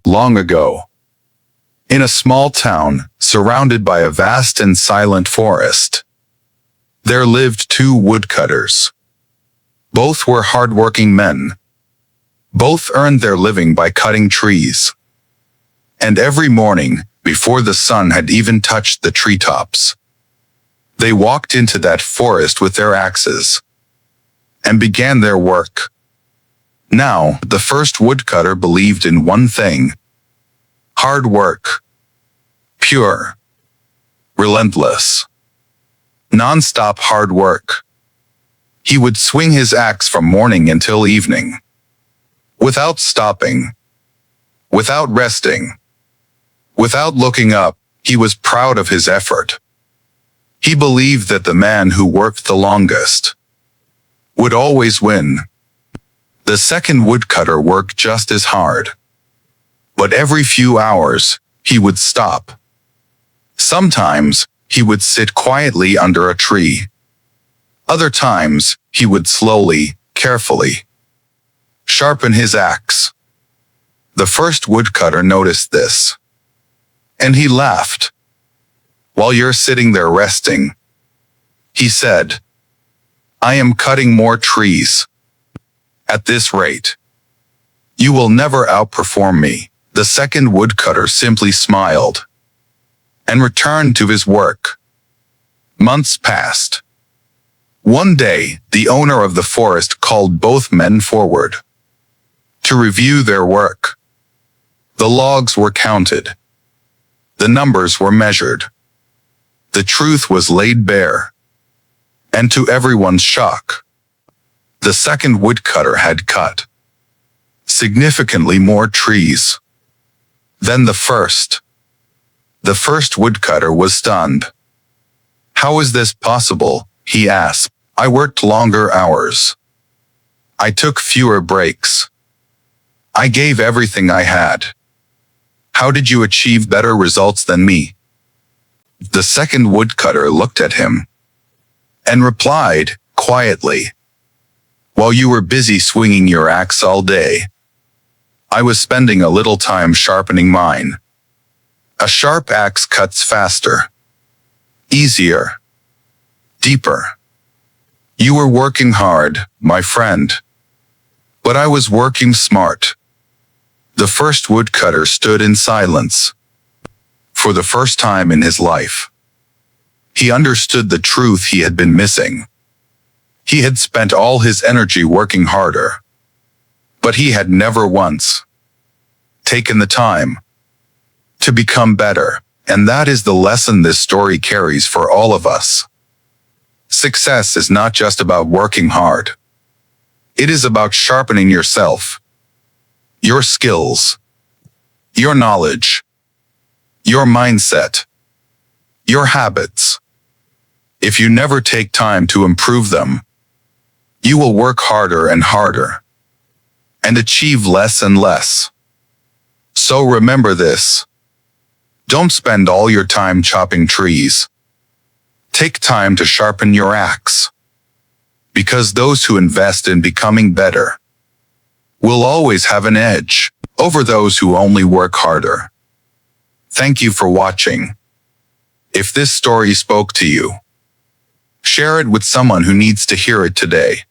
Long ago, in a small town surrounded by a vast and silent forest, there lived two woodcutters. Both were hard-working men. Both earned their living by cutting trees. And every morning, before the sun had even touched the treetops, they walked into that forest with their axes and began their work. Now, the first woodcutter believed in one thing: hard work. Pure, relentless, non-stop hard work. He would swing his axe from morning until evening, without stopping, without resting, without looking up. He was proud of his effort. He believed that the man who worked the longest would always win. The second woodcutter worked just as hard, but every few hours, he would stop. Sometimes, he would sit quietly under a tree. Other times, he would slowly, carefully sharpen his axe. The first woodcutter noticed this, and he laughed. "While you're sitting there resting," he said, "I am cutting more trees. At this rate, you will never outperform me." The second woodcutter simply smiled and returned to his work. Months passed. One day, the owner of the forest called both men forward to review their work. The logs were counted. The numbers were measured. The truth was laid bare. And to everyone's shock, the second woodcutter had cut significantly more trees than the first. The first woodcutter was stunned. "How is this possible?" he asked. "I worked longer hours. I took fewer breaks. I gave everything I had. How did you achieve better results than me?" The second woodcutter looked at him and replied quietly, "While you were busy swinging your axe all day, I was spending a little time sharpening mine. A sharp axe cuts faster, easier, deeper. You were working hard, my friend, but I was working smart." The first woodcutter stood in silence. For the first time in his life, he understood the truth he had been missing. He had spent all his energy working harder, but he had never once taken the time to become better. And that is the lesson this story carries for all of us. Success is not just about working hard. It is about sharpening yourself, your skills, your knowledge, your mindset, your habits. If you never take time to improve them, you will work harder and harder and achieve less and less. So remember this: don't spend all your time chopping trees. Take time to sharpen your axe, because those who invest in becoming better will always have an edge over those who only work harder. Thank you for watching. If this story spoke to you, share it with someone who needs to hear it today.